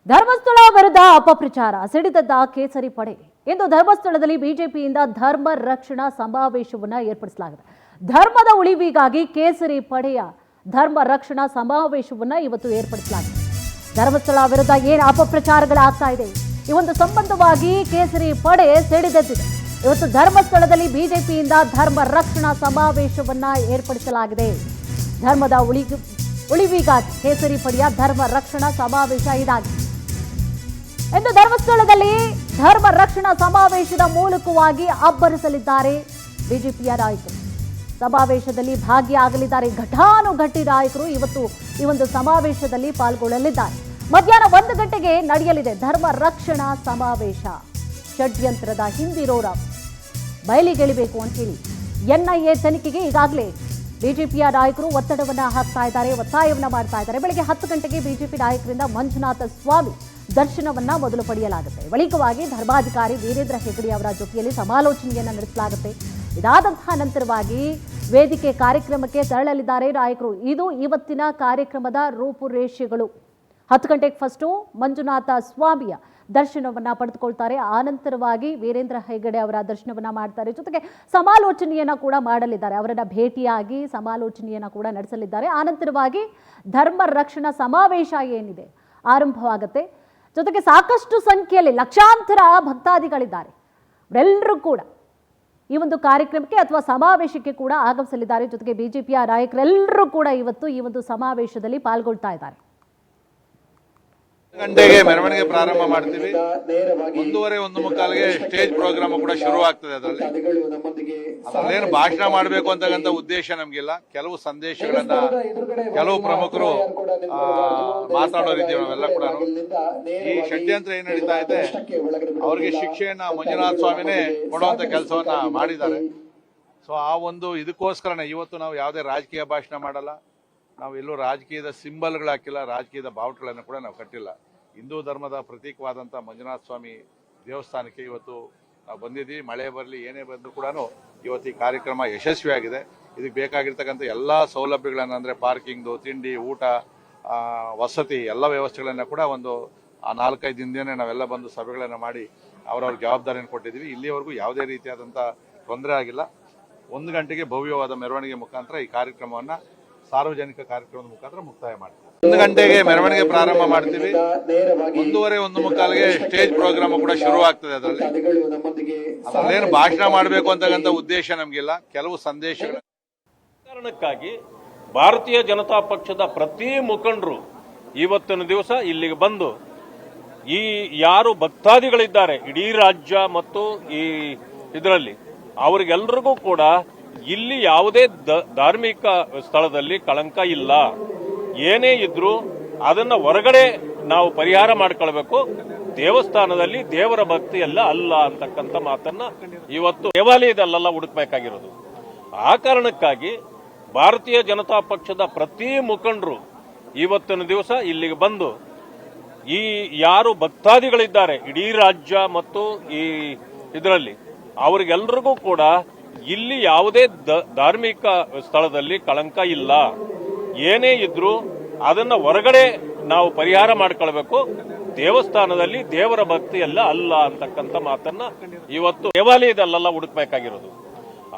ಧರ್ಮಸ್ಥಳ ವಿರುದ್ಧ ಅಪಪ್ರಚಾರ ಸಿಡಿದದ್ದ ಕೇಸರಿ ಪಡೆ. ಇಂದು ಧರ್ಮಸ್ಥಳದಲ್ಲಿ ಬಿಜೆಪಿಯಿಂದ ಧರ್ಮ ರಕ್ಷಣಾ ಸಮಾವೇಶವನ್ನು ಏರ್ಪಡಿಸಲಾಗಿದೆ. ಧರ್ಮದ ಉಳಿವಿಗಾಗಿ ಕೇಸರಿ ಪಡೆಯ ಧರ್ಮ ರಕ್ಷಣಾ ಸಮಾವೇಶವನ್ನು ಇವತ್ತು ಏರ್ಪಡಿಸಲಾಗಿದೆ. ಧರ್ಮಸ್ಥಳ ವಿರುದ್ಧ ಏನು ಅಪಪ್ರಚಾರಗಳಾಗ್ತಾ ಇದೆ, ಈ ಒಂದು ಸಂಬಂಧವಾಗಿ ಕೇಸರಿ ಪಡೆ ಸಿಡಿದೆದ್ದಿದೆ. ಇವತ್ತು ಧರ್ಮಸ್ಥಳದಲ್ಲಿ ಬಿಜೆಪಿಯಿಂದ ಧರ್ಮ ರಕ್ಷಣಾ ಸಮಾವೇಶವನ್ನು ಏರ್ಪಡಿಸಲಾಗಿದೆ. ಧರ್ಮದ ಉಳಿವಿಗಾಗಿ ಕೇಸರಿ ಪಡೆಯ ಧರ್ಮ ರಕ್ಷಣಾ ಸಮಾವೇಶ ಇದಾಗಿದೆ. ಇಂದು ಧರ್ಮಸ್ಥಳದಲ್ಲಿ ಧರ್ಮ ರಕ್ಷಣಾ ಸಮಾವೇಶದ ಮೂಲಕವಾಗಿ ಅಬ್ಬರಿಸಲಿದ್ದಾರೆ ಬಿಜೆಪಿಯ ನಾಯಕರು. ಸಮಾವೇಶದಲ್ಲಿ ಭಾಗಿಯಾಗಲಿದ್ದಾರೆ. ಘಟಾನುಘಟಿ ನಾಯಕರು ಇವತ್ತು ಈ ಒಂದು ಸಮಾವೇಶದಲ್ಲಿ ಪಾಲ್ಗೊಳ್ಳಲಿದ್ದಾರೆ. ಮಧ್ಯಾಹ್ನ 1 ಗಂಟೆಗೆ ನಡೆಯಲಿದೆ ಧರ್ಮ ರಕ್ಷಣಾ ಸಮಾವೇಶ. ಷಡ್ಯಂತ್ರದ ಹಿಂದಿರೋರ ಬಯಲಿಗೆಳಿಬೇಕು ಅಂತ ಹೇಳಿ ಎನ್ಐಎ ತನಿಖೆಗೆ ಈಗಾಗಲೇ ಬಿಜೆಪಿಯ ನಾಯಕರು ಒತ್ತಡವನ್ನ ಹಾಕ್ತಾ ಇದ್ದಾರೆ, ಒತ್ತಾಯವನ್ನ ಮಾಡ್ತಾ ಇದ್ದಾರೆ. ಬೆಳಗ್ಗೆ 10 ಗಂಟೆಗೆ ಬಿಜೆಪಿ ನಾಯಕರಿಂದ ಮಂಜುನಾಥ ಸ್ವಾಮಿ ದರ್ಶನವನ್ನ ಮೊದಲು ಪಡೆಯಲಾಗುತ್ತೆ. ಬಳಿಕವಾಗಿ ಧರ್ಮಾಧಿಕಾರಿ ವೀರೇಂದ್ರ ಹೆಗ್ಗಡೆ ಅವರ ಜೊತೆಯಲ್ಲಿ ಸಮಾಲೋಚನೆಯನ್ನ ನಡೆಸಲಾಗುತ್ತೆ. ಇದಾದಂತಹ ನಂತರವಾಗಿ ವೇದಿಕೆ ಕಾರ್ಯಕ್ರಮಕ್ಕೆ ತೆರಳಲಿದ್ದಾರೆ ನಾಯಕರು. ಇದು ಇವತ್ತಿನ ಕಾರ್ಯಕ್ರಮದ ರೂಪುರೇಷೆಗಳು. 10 ಗಂಟೆಗೆ ಫಸ್ಟು ಮಂಜುನಾಥ ಸ್ವಾಮಿಯ ದರ್ಶನವನ್ನ ಪಡೆದುಕೊಳ್ತಾರೆ. ಆನಂತರವಾಗಿ ವೀರೇಂದ್ರ ಹೆಗ್ಗಡೆ ಅವರ ದರ್ಶನವನ್ನ ಮಾಡ್ತಾರೆ. ಜೊತೆಗೆ ಸಮಾಲೋಚನೆಯನ್ನ ಕೂಡ ಮಾಡಲಿದ್ದಾರೆ. ಅವರನ್ನ ಭೇಟಿಯಾಗಿ ಸಮಾಲೋಚನೆಯನ್ನ ಕೂಡ ನಡೆಸಲಿದ್ದಾರೆ. ಆನಂತರವಾಗಿ ಧರ್ಮ ರಕ್ಷಣಾ ಸಮಾವೇಶ ಏನಿದೆ ಆರಂಭವಾಗುತ್ತೆ. ಜೊತೆಗೆ ಸಾಕಷ್ಟು ಸಂಖ್ಯೆಯಲ್ಲಿ ಲಕ್ಷಾಂತರ ಭಕ್ತಾದಿಗಳಿದ್ದಾರೆ. ಅವರೆಲ್ಲರೂ ಕೂಡ ಈ ಒಂದು ಕಾರ್ಯಕ್ರಮಕ್ಕೆ ಅಥವಾ ಸಮಾವೇಶಕ್ಕೆ ಕೂಡ ಆಗಮಿಸಲಿದ್ದಾರೆ. ಜೊತೆಗೆ ಬಿಜೆಪಿಯ ನಾಯಕರೆಲ್ಲರೂ ಕೂಡ ಇವತ್ತು ಈ ಒಂದು ಸಮಾವೇಶದಲ್ಲಿ ಪಾಲ್ಗೊಳ್ತಾ ಇದ್ದಾರೆ. ಗಂಟೆಗೆ ಮೆರವಣಿಗೆ ಪ್ರಾರಂಭ ಮಾಡ್ತೀವಿ. 1:30, 1:45ಗೆ ಸ್ಟೇಜ್ ಪ್ರೋಗ್ರಾಮ್ ಕೂಡ ಶುರು ಆಗ್ತದೆ. ಅದ್ರಲ್ಲೇನು ಭಾಷಣ ಮಾಡಬೇಕು ಅಂತಕ್ಕಂಥ ಉದ್ದೇಶ ನಮ್ಗಿಲ್ಲ. ಕೆಲವು ಸಂದೇಶಗಳನ್ನ ಕೆಲವು ಪ್ರಮುಖರು ಮಾತಾಡೋರಿದ್ದೀವಿ ನಾವೆಲ್ಲ ಕೂಡ. ಈ ಷಡ್ಯಂತ್ರ ಏನ್ ನಡೀತಾ ಇದೆ, ಅವ್ರಿಗೆ ಶಿಕ್ಷೆಯನ್ನ ಮಂಜುನಾಥ ಸ್ವಾಮಿನೇ ಕೊಡುವಂತ ಕೆಲಸವನ್ನ ಮಾಡಿದ್ದಾರೆ. ಸೊ ಆ ಒಂದು ಇದಕ್ಕೋಸ್ಕರನೇ ಇವತ್ತು ನಾವು ಯಾವುದೇ ರಾಜಕೀಯ ಭಾಷಣ ಮಾಡಲ್ಲ. ನಾವು ಎಲ್ಲೂ ರಾಜಕೀಯದ ಸಿಂಬಲ್ಗಳು ಹಾಕಿಲ್ಲ, ರಾಜಕೀಯದ ಬಾವುಟಗಳನ್ನು ಕೂಡ ನಾವು ಕಟ್ಟಿಲ್ಲ. ಹಿಂದೂ ಧರ್ಮದ ಪ್ರತೀಕವಾದಂಥ ಮಂಜುನಾಥ ಸ್ವಾಮಿ ದೇವಸ್ಥಾನಕ್ಕೆ ಇವತ್ತು ನಾವು ಬಂದಿದ್ದೀವಿ. ಮಳೆ ಬರಲಿ ಏನೇ ಬಂದರೂ ಕೂಡ ಇವತ್ತು ಈ ಕಾರ್ಯಕ್ರಮ ಯಶಸ್ವಿಯಾಗಿದೆ. ಇದಕ್ಕೆ ಬೇಕಾಗಿರ್ತಕ್ಕಂಥ ಎಲ್ಲ ಸೌಲಭ್ಯಗಳನ್ನು ಅಂದರೆ ಪಾರ್ಕಿಂಗ್ದು, ತಿಂಡಿ, ಊಟ, ವಸತಿ ಎಲ್ಲ ವ್ಯವಸ್ಥೆಗಳನ್ನು ಕೂಡ ಒಂದು 4-5 ದಿನದಿಂದ ನಾವೆಲ್ಲ ಬಂದು ಸಭೆಗಳನ್ನು ಮಾಡಿ ಅವರವ್ರ ಜವಾಬ್ದಾರಿಯನ್ನು ಕೊಟ್ಟಿದ್ದೀವಿ. ಇಲ್ಲಿವರೆಗೂ ಯಾವುದೇ ರೀತಿಯಾದಂಥ ತೊಂದರೆ ಆಗಿಲ್ಲ. 1 ಗಂಟೆಗೆ ಭವ್ಯವಾದ ಮೆರವಣಿಗೆ ಮುಖಾಂತರ ಈ ಕಾರ್ಯಕ್ರಮವನ್ನು ಸಾರ್ವಜನಿಕ ಕಾರ್ಯಕ್ರಮದ ಮುಖಾಂತರ ಮುಕ್ತಾಯ ಮಾಡ್ತೀವಿ. 1 ಗಂಟೆಗೆ ಮೆರವಣಿಗೆ ಪ್ರಾರಂಭ ಮಾಡ್ತೀವಿ. 1:30, 1:45ಗೆ ಸ್ಟೇಜ್ ಪ್ರೋಗ್ರಾಮ್ ಕೂಡ ಶುರು ಆಗ್ತದೆ. ಅದ್ರಲ್ಲೇನು ಭಾಷಣ ಮಾಡಬೇಕು ಅಂತಕ್ಕಂಥ ಉದ್ದೇಶ ನಮ್ಗಿಲ್ಲ. ಕೆಲವು ಸಂದೇಶಗಳ ಕಾರಣಕ್ಕಾಗಿ ಭಾರತೀಯ ಜನತಾ ಪಕ್ಷದ ಪ್ರತಿ ಮುಖಂಡರು ಇವತ್ತಿನ ದಿವಸ ಇಲ್ಲಿಗೆ ಬಂದು ಈ ಯಾರು ಭಕ್ತಾದಿಗಳಿದ್ದಾರೆ ಇಡೀ ರಾಜ್ಯ ಮತ್ತು ಈ ಇದರಲ್ಲಿ ಅವರಿಗೆಲ್ಲರಿಗೂ ಕೂಡ ಇಲ್ಲಿ ಯಾವುದೇ ಧಾರ್ಮಿಕ ಸ್ಥಳದಲ್ಲಿ ಕಳಂಕ ಇಲ್ಲ. ಏನೇ ಇದ್ರೂ ಅದನ್ನ ಹೊರಗಡೆ ನಾವು ಪರಿಹಾರ ಮಾಡ್ಕೊಳ್ಬೇಕು. ದೇವಸ್ಥಾನದಲ್ಲಿ ದೇವರ ಭಕ್ತಿ ಎಲ್ಲ ಅಲ್ಲ ಅಂತಕ್ಕಂಥ ಮಾತನ್ನ ಇವತ್ತು ದೇವಾಲಯದಲ್ಲೆಲ್ಲ ಹುಡುಕ್ಬೇಕಾಗಿರೋದು. ಆ ಕಾರಣಕ್ಕಾಗಿ ಭಾರತೀಯ ಜನತಾ ಪಕ್ಷದ ಪ್ರತಿ ಮುಖಂಡರು ಇವತ್ತಿನ ದಿವಸ ಇಲ್ಲಿಗೆ ಬಂದು ಈ ಯಾರು ಭಕ್ತಾದಿಗಳಿದ್ದಾರೆ ಇಡೀ ರಾಜ್ಯ ಮತ್ತು ಈ ಇದರಲ್ಲಿ ಅವರಿಗೆಲ್ಲರಿಗೂ ಕೂಡ ಇಲ್ಲಿ ಯಾವುದೇ ಧಾರ್ಮಿಕ ಸ್ಥಳದಲ್ಲಿ ಕಳಂಕ ಇಲ್ಲ. ಏನೇ ಇದ್ರೂ ಅದನ್ನ ಹೊರಗಡೆ ನಾವು ಪರಿಹಾರ ಮಾಡ್ಕೊಳ್ಬೇಕು. ದೇವಸ್ಥಾನದಲ್ಲಿ ದೇವರ ಭಕ್ತಿ ಎಲ್ಲ ಅಲ್ಲ ಅಂತಕ್ಕಂಥ ಮಾತನ್ನ ಇವತ್ತು ದೇವಾಲಯದಲ್ಲೆಲ್ಲ ಹುಡುಕ್ಬೇಕಾಗಿರೋದು.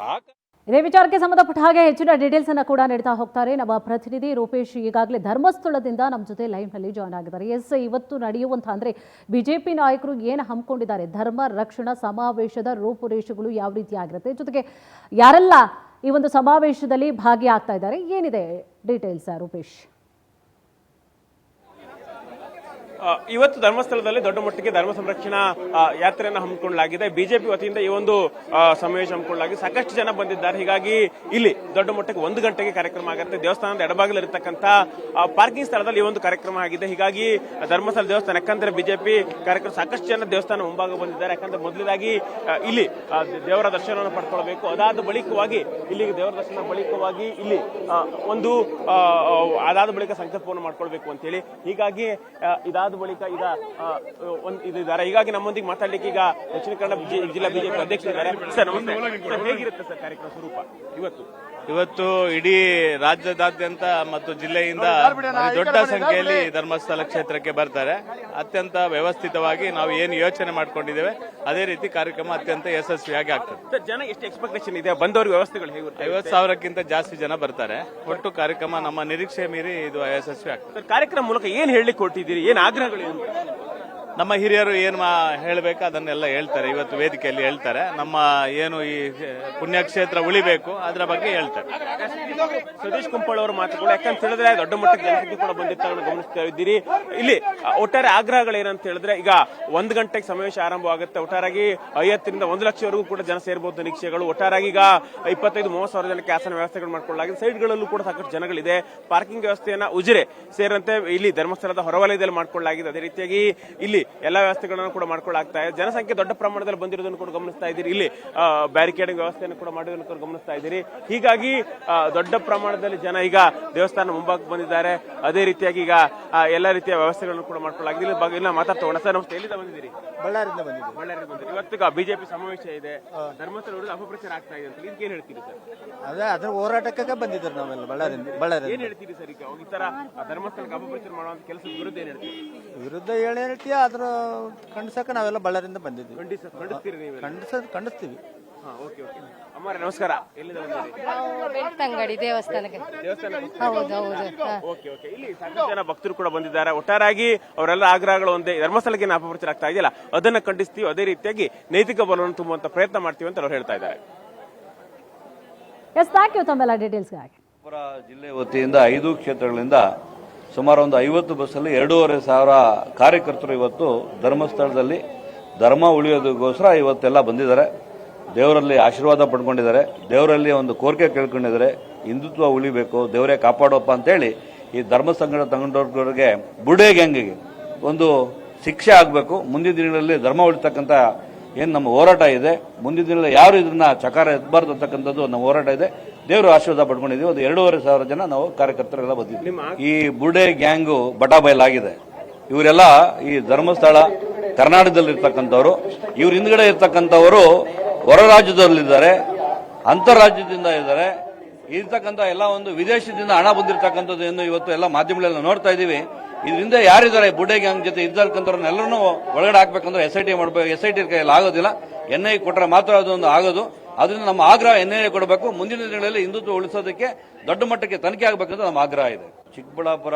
ಇದೇ ವಿಚಾರಕ್ಕೆ ಸಂಬಂಧಪಟ್ಟ ಹಾಗೆ ಹೆಚ್ಚಿನ ಡೀಟೇಲ್ಸ್ ಅನ್ನ ಕೂಡ ನೀಡ್ತಾ ಹೋಗ್ತಾರೆ ನಮ್ಮ ಪ್ರತಿನಿಧಿ ರೂಪೇಶ್. ಈಗಾಗಲೇ ಧರ್ಮಸ್ಥಳದಿಂದ ನಮ್ಮ ಜೊತೆ ಲೈವ್ ನಲ್ಲಿ ಜಾಯ್ನ್ ಆಗಿದ್ದಾರೆ. ಎಸ್, ಇವತ್ತು ನಡೆಯುವಂತಹ ಅಂದ್ರೆ ಬಿಜೆಪಿ ನಾಯಕರು ಏನು ಹಮ್ಮಿಕೊಂಡಿದ್ದಾರೆ ಧರ್ಮ ರಕ್ಷಣಾ ಸಮಾವೇಶದ ರೂಪುರೇಷೆಗಳು ಯಾವ ರೀತಿ ಆಗಿರುತ್ತೆ, ಜೊತೆಗೆ ಯಾರೆಲ್ಲ ಈ ಒಂದು ಸಮಾವೇಶದಲ್ಲಿ ಭಾಗಿಯಾಗ್ತಾ ಇದ್ದಾರೆ, ಏನಿದೆ ಡೀಟೇಲ್ಸ್ ರೂಪೇಶ್? ಇವತ್ತು ಧರ್ಮಸ್ಥಳದಲ್ಲಿ ದೊಡ್ಡ ಮಟ್ಟಿಗೆ ಧರ್ಮ ಸಂರಕ್ಷಣಾ ಯಾತ್ರೆಯನ್ನು ಹಮ್ಮಿಕೊಳ್ಳಲಾಗಿದೆ. ಬಿಜೆಪಿ ವತಿಯಿಂದ ಈ ಒಂದು ಸಮಾವೇಶ ಹಮ್ಮಿಕೊಳ್ಳಲಾಗಿದೆ. ಸಾಕಷ್ಟು ಜನ ಬಂದಿದ್ದಾರೆ. ಹೀಗಾಗಿ ಇಲ್ಲಿ ದೊಡ್ಡ ಮಟ್ಟಕ್ಕೆ 1 ಗಂಟೆಗೆ ಕಾರ್ಯಕ್ರಮ ಆಗುತ್ತೆ. ದೇವಸ್ಥಾನದ ಎಡಭಾಗದಲ್ಲಿರತಕ್ಕಂಥ ಪಾರ್ಕಿಂಗ್ ಸ್ಥಳದಲ್ಲಿ ಈ ಒಂದು ಕಾರ್ಯಕ್ರಮ ಆಗಿದೆ. ಹೀಗಾಗಿ ಧರ್ಮಸ್ಥಳ ದೇವಸ್ಥಾನ ಯಾಕಂದ್ರೆ ಬಿಜೆಪಿ ಕಾರ್ಯಕ್ರಮ ಸಾಕಷ್ಟು ಜನ ದೇವಸ್ಥಾನ ಮುಂಭಾಗ ಬಂದಿದ್ದಾರೆ. ಯಾಕಂದ್ರೆ ಮೊದಲಾಗಿ ಇಲ್ಲಿ ದೇವರ ದರ್ಶನವನ್ನು ಪಡ್ಕೊಳ್ಬೇಕು. ಅದಾದ ಬಳಿಕವಾಗಿ ಇಲ್ಲಿಗೆ ದೇವರ ದರ್ಶನ ಬಳಿಕವಾಗಿ ಇಲ್ಲಿ ಒಂದು ಅದಾದ ಬಳಿಕ ಸಂಕಲ್ಪವನ್ನು ಮಾಡ್ಕೊಳ್ಬೇಕು ಅಂತ ಹೇಳಿ. ಹೀಗಾಗಿ ಇದಾದ ಅದಾದ ಬಳಿಕ ಈಗ ಇದು ಇದ್ದಾರೆ. ಹೀಗಾಗಿ ನಮ್ಮೊಂದಿಗೆ ಮಾತಾಡ್ಲಿಕ್ಕೆ ಈಗ ದಕ್ಷಿಣ ಕನ್ನಡ ಜಿಲ್ಲಾ ಬಿಜೆಪಿ ಅಧ್ಯಕ್ಷರಿದ್ದಾರೆ. ಸರ್ ನಮಸ್ತೆ. ಸರ್, ಹೇಗಿರುತ್ತೆ ಸರ್ ಕಾರ್ಯಕ್ರಮ ಸ್ವರೂಪ ಇವತ್ತು ಇಡೀ ರಾಜ್ಯದಾದ್ಯಂತ ಮತ್ತು ಜಿಲ್ಲೆಯಿಂದ ದೊಡ್ಡ ಸಂಖ್ಯೆಯಲ್ಲಿ ಧರ್ಮಸ್ಥಳ ಕ್ಷೇತ್ರಕ್ಕೆ ಬರ್ತಾರೆ. ಅತ್ಯಂತ ವ್ಯವಸ್ಥಿತವಾಗಿ ನಾವು ಏನು ಯೋಚನೆ ಮಾಡ್ಕೊಂಡಿದ್ದೇವೆ ಅದೇ ರೀತಿ ಕಾರ್ಯಕ್ರಮ ಅತ್ಯಂತ ಯಶಸ್ವಿಯಾಗಿ ಆಗ್ತದೆ. ಜನ ಎಷ್ಟು ಎಕ್ಸ್ಪೆಕ್ಟೇಷನ್ ಇದೆ? ಬಂದವರಿಗೆ ವ್ಯವಸ್ಥೆಗಳು ಹೇಗಿರುತ್ತೆ? 50,000ಕ್ಕಿಂತ ಜಾಸ್ತಿ ಜನ ಬರ್ತಾರೆ. ಒಟ್ಟು ಕಾರ್ಯಕ್ರಮ ನಮ್ಮ ನಿರೀಕ್ಷೆ ಮೀರಿ ಇದು ಯಶಸ್ವಿ ಆಗ್ತದೆ. ಸರ್, ಕಾರ್ಯಕ್ರಮ ಮೂಲಕ ಏನ್ ಹೇಳಲಿಕ್ಕೆ ಕೊಟ್ಟಿದ್ದೀರಿ? ಏನ್ ಆಗ್ರಹಗಳು? ನಮ್ಮ ಹಿರಿಯರು ಏನು ಹೇಳಬೇಕು ಅದನ್ನೆಲ್ಲ ಹೇಳ್ತಾರೆ, ಇವತ್ತು ವೇದಿಕೆಯಲ್ಲಿ ಹೇಳ್ತಾರೆ. ನಮ್ಮ ಏನು ಈ ಪುಣ್ಯಕ್ಷೇತ್ರ ಉಳಿಬೇಕು ಅದರ ಬಗ್ಗೆ ಹೇಳ್ತಾರೆ. ಸತೀಶ್ ಕುಂಪಳ್ ಅವರ ಮಾತುಗಳು, ಯಾಕಂತ ಹೇಳಿದ್ರೆ ದೊಡ್ಡ ಮಟ್ಟದ ಜನಸಂಖ್ಯೆ ಕೂಡ ಬಂದಿತ್ತು ಗಮನಿಸ್ತಾ ಇದ್ದೀರಿ. ಇಲ್ಲಿ ಒಟ್ಟಾರೆ ಆಗ್ರಹಗಳು ಏನಂತ ಹೇಳಿದ್ರೆ, ಈಗ 1 ಗಂಟೆಗೆ ಸಮಾವೇಶ ಆರಂಭವಾಗುತ್ತೆ. ಒಟ್ಟಾರಾಗಿ 50ರಿಂದ 1 ಲಕ್ಷವರೆಗೂ ಕೂಡ ಜನ ಸೇರಬಹುದು ನಿರೀಕ್ಷೆಗಳು. ಒಟ್ಟಾರಾಗಿ ಈಗ 25-30 ಸಾವಿರ ಜನಕ್ಕೆ ಆಸನ ವ್ಯವಸ್ಥೆಗಳು ಮಾಡಿಕೊಳ್ಳಲಾಗಿದೆ. ಸೈಡ್ಗಳಲ್ಲೂ ಕೂಡ ಸಾಕಷ್ಟು ಜನಗಳಿದೆ. ಪಾರ್ಕಿಂಗ್ ವ್ಯವಸ್ಥೆಯನ್ನ ಉಜಿರೆ ಸೇರಿದಂತೆ ಇಲ್ಲಿ ಧರ್ಮಸ್ಥಳದ ಹೊರವಲಯದಲ್ಲಿ ಮಾಡಿಕೊಳ್ಳಲಾಗಿದೆ. ಅದೇ ರೀತಿಯಾಗಿ ಇಲ್ಲಿ ಎಲ್ಲಾ ವ್ಯವಸ್ಥೆಗಳನ್ನು ಕೂಡ ಮಾಡ್ಕೊಳ್ಳಾಗ್ತಾ ಇದೆ. ಜನಸಂಖ್ಯೆ ದೊಡ್ಡ ಪ್ರಮಾಣದಲ್ಲಿ ಬಂದಿರೋದನ್ನು ಕೂಡ ಗಮನಿಸ್ತಾ ಇದ್ದೀರಿ. ಇಲ್ಲಿ ಬ್ಯಾರಿಕೇಡಿಂಗ್ ವ್ಯವಸ್ಥೆಯನ್ನು ಕೂಡ ಮಾಡಿರೋದನ್ನು ಕೂಡ ಗಮನಿಸ್ತಾ ಇದ್ದೀರಿ. ಹೀಗಾಗಿ ದೊಡ್ಡ ಪ್ರಮಾಣದಲ್ಲಿ ಜನ ಈಗ ದೇವಸ್ಥಾನ ಮುಂಭಾಗಕ್ಕೆ ಬಂದಿದ್ದಾರೆ. ಅದೇ ರೀತಿಯಾಗಿ ಈಗ ಎಲ್ಲಾ ರೀತಿಯ ವ್ಯವಸ್ಥೆಗಳನ್ನು ಕೂಡ ಮಾಡ್ಕೊಳ್ಳಾಗಿದೆ. ಇಲ್ಲಿ ಬಗ್ಗೆ ಮಾತಾಡ್ತೋಣ. ಸರ್ ನಮಸ್ತೆ. ಎಲ್ಲಿಂದ ಬಂದಿದ್ದೀರಿ? ಬಳ್ಳಾರಿಯಿಂದ ಬಂದಿದ್ದೀರಿ. ಬಳ್ಳಾರಿ ಬಂದಿರಿ. ಇವತ್ತು ಬಿಜೆಪಿ ಸಮಾವೇಶ ಇದೆ. ಧರ್ಮಸ್ಥಳ ವಿರುದ್ಧ ಅಪಪ್ರಚಾರ ಆಗ್ತಾ ಇದೆ ಅಂತ ಇದಕ್ಕೆ ಏನ್ ಹೇಳ್ತೀರಿ ಸರ್? ಅದ್ರ ಹೋರಾಟಕ್ಕೆ ಬಂದಿದ್ರು ನಾವೆಲ್ಲ ಬಳ್ಳಾರಿ. ಏನ್ ಹೇಳ್ತೀರಿ ಸರ್? ಈಗ ಈ ತರ ಧರ್ಮಸ್ಥಳಕ್ಕೆ ಅಪಪ್ರಚಾರ ಮಾಡುವಂತ ಕೆಲಸದ ವಿರುದ್ಧ ಏನ್ ಹೇಳ್ತೀರಿ? ವಿರುದ್ಧ ಹೇಳ್ತೀಯ ಅದ್ರ ಖಂಡಿಸಕ್ಕೆ ನಾವೆಲ್ಲ ಬಳ್ಳಾರಿಯಿಂದ ಬಂದಿದ್ವಿ. ಖಂಡಿಸ್ತೀರಿ ನೀವು? ಖಂಡಿಸ್ತೀವಿ. ಅಮ್ಮಾರೆ ನಮಸ್ಕಾರ. ಎಲ್ಲಿಂದ ಬಂದಿರಿ? ಬೆಳ್ತಂಗಡಿ ದೇವಸ್ಥಾನಕ್ಕೆ. ಹೌದು. ಓಕೆ. ಇಲ್ಲಿ ಸಾಕಷ್ಟು ಜನ ಭಕ್ತರು ಕೂಡ ಬಂದಿದ್ದಾರೆ. ಒಟ್ಟಾರಾಗಿ ಅವರೆಲ್ಲ ಆಗ್ರಹಗಳು ಒಂದೇ, ಧರ್ಮಸ್ಥಳಕ್ಕೆ ಅಪಪ್ರಚಾರ ಆಗ್ತಾ ಇದೆಯಲ್ಲ ಅದನ್ನ ಖಂಡಿಸ್ತೀವಿ. ಅದೇ ರೀತಿಯಾಗಿ ನೈತಿಕ ಬಲವನ್ನು ತುಂಬುವಂತ ಪ್ರಯತ್ನ ಮಾಡ್ತೀವಿ ಅಂತ ಅವ್ರು ಹೇಳ್ತಾ ಇದ್ದಾರೆ. ಎಸ್, ಥ್ಯಾಂಕ್ ಯು ತಮ್ಮೆಲ್ಲ ಡೀಟೇಲ್ಸ್ಗಾಗಿ. ಜಿಲ್ಲೆ ವತಿಯಿಂದ 5 ಕ್ಷೇತ್ರಗಳಿಂದ ಸುಮಾರು ಒಂದು 50 ಬಸ್ಸಲ್ಲಿ 2,500 ಕಾರ್ಯಕರ್ತರು ಇವತ್ತು ಧರ್ಮಸ್ಥಳದಲ್ಲಿ ಧರ್ಮ ಉಳಿಯೋದಕ್ಕೋಸ್ಕರ ಇವತ್ತೆಲ್ಲ ಬಂದಿದ್ದಾರೆ. ದೇವರಲ್ಲಿ ಆಶೀರ್ವಾದ ಪಡ್ಕೊಂಡಿದ್ದಾರೆ. ದೇವರಲ್ಲಿ ಒಂದು ಕೋರಿಕೆ ಕೇಳ್ಕೊಂಡಿದ್ದಾರೆ, ಹಿಂದುತ್ವ ಉಳಿಬೇಕು, ದೇವರೇ ಕಾಪಾಡೋಪ್ಪ ಅಂತೇಳಿ ಈ ಧರ್ಮ ಸಂಘಟ ತಗೊಂಡವ್ರಿಗೆ ಬುಡೇ ಗ್ಯಾಂಗಿಗೆ ಒಂದು ಶಿಕ್ಷೆ ಆಗಬೇಕು. ಮುಂದಿನ ದಿನಗಳಲ್ಲಿ ಧರ್ಮ ಉಳಿತಕ್ಕಂಥ ಏನು ನಮ್ಮ ಹೋರಾಟ ಇದೆ, ಮುಂದಿನ ದಿನಗಳಲ್ಲಿ ಯಾರು ಇದನ್ನ ಚಕಾರ ಎತ್ತಬಾರ್ದು ಅಂತಕ್ಕಂಥದ್ದು ನಮ್ಮ ಹೋರಾಟ ಇದೆ. ದೇವರು ಆಶೀರ್ವಾದ ಪಡ್ಕೊಂಡಿದ್ದೀವಿ. ಒಂದು 2,500 ಜನ ನಾವು ಕಾರ್ಯಕರ್ತರೆಲ್ಲ ಬಂದಿದ್ದೀವಿ. ಈ ಬುಡೆ ಗ್ಯಾಂಗು ಬಟಾಬೈಲಾಗಿದೆ. ಇವರೆಲ್ಲ ಈ ಧರ್ಮಸ್ಥಳ ಕರ್ನಾಟಕದಲ್ಲಿ ಇರ್ತಕ್ಕಂಥವ್ರು. ಇವ್ರ ಹಿಂದ್ಗಡೆ ಇರ್ತಕ್ಕಂಥವರು ಹೊರ ರಾಜ್ಯದಲ್ಲಿದ್ದಾರೆ, ಅಂತರ್ರಾಜ್ಯದಿಂದ ಇದ್ದಾರೆ. ಇರ್ತಕ್ಕಂಥ ಎಲ್ಲ ಒಂದು ವಿದೇಶದಿಂದ ಹಣ ಬಂದಿರತಕ್ಕಂಥದ್ದು ಏನು ಇವತ್ತು ಎಲ್ಲ ಮಾಧ್ಯಮಗಳೆಲ್ಲ ನೋಡ್ತಾ ಇದ್ದೀವಿ. ಇದರಿಂದ ಯಾರಿದ್ದಾರೆ ಬುಡೆ ಗ್ಯಾಂಗ್ ಜೊತೆ ಇದ್ದಕ್ಕಂಥವ್ರನ್ನೆಲ್ಲರೂ ಒಳಗಡೆ ಹಾಕ್ಬೇಕಂದ್ರೆ SIT ಮಾಡಬೇಕು. SIT ಕೈಯಲ್ಲಿ ಆಗೋದಿಲ್ಲ, NIA ಕೊಟ್ಟರೆ ಮಾತ್ರ ಅದೊಂದು ಆಗೋದು. ಅದರಿಂದ ನಮ್ಮ ಆಗ್ರಹ NIA ಕೊಡಬೇಕು. ಮುಂದಿನ ದಿನಗಳಲ್ಲಿ ಹಿಂದುತ್ವ ಉಳಿಸೋದಕ್ಕೆ ದೊಡ್ಡ ಮಟ್ಟಕ್ಕೆ ತನಿಖೆ ಆಗಬೇಕಂತ ನಮ್ಮ ಆಗ್ರಹ ಇದೆ. ಚಿಕ್ಕಬಳ್ಳಾಪುರ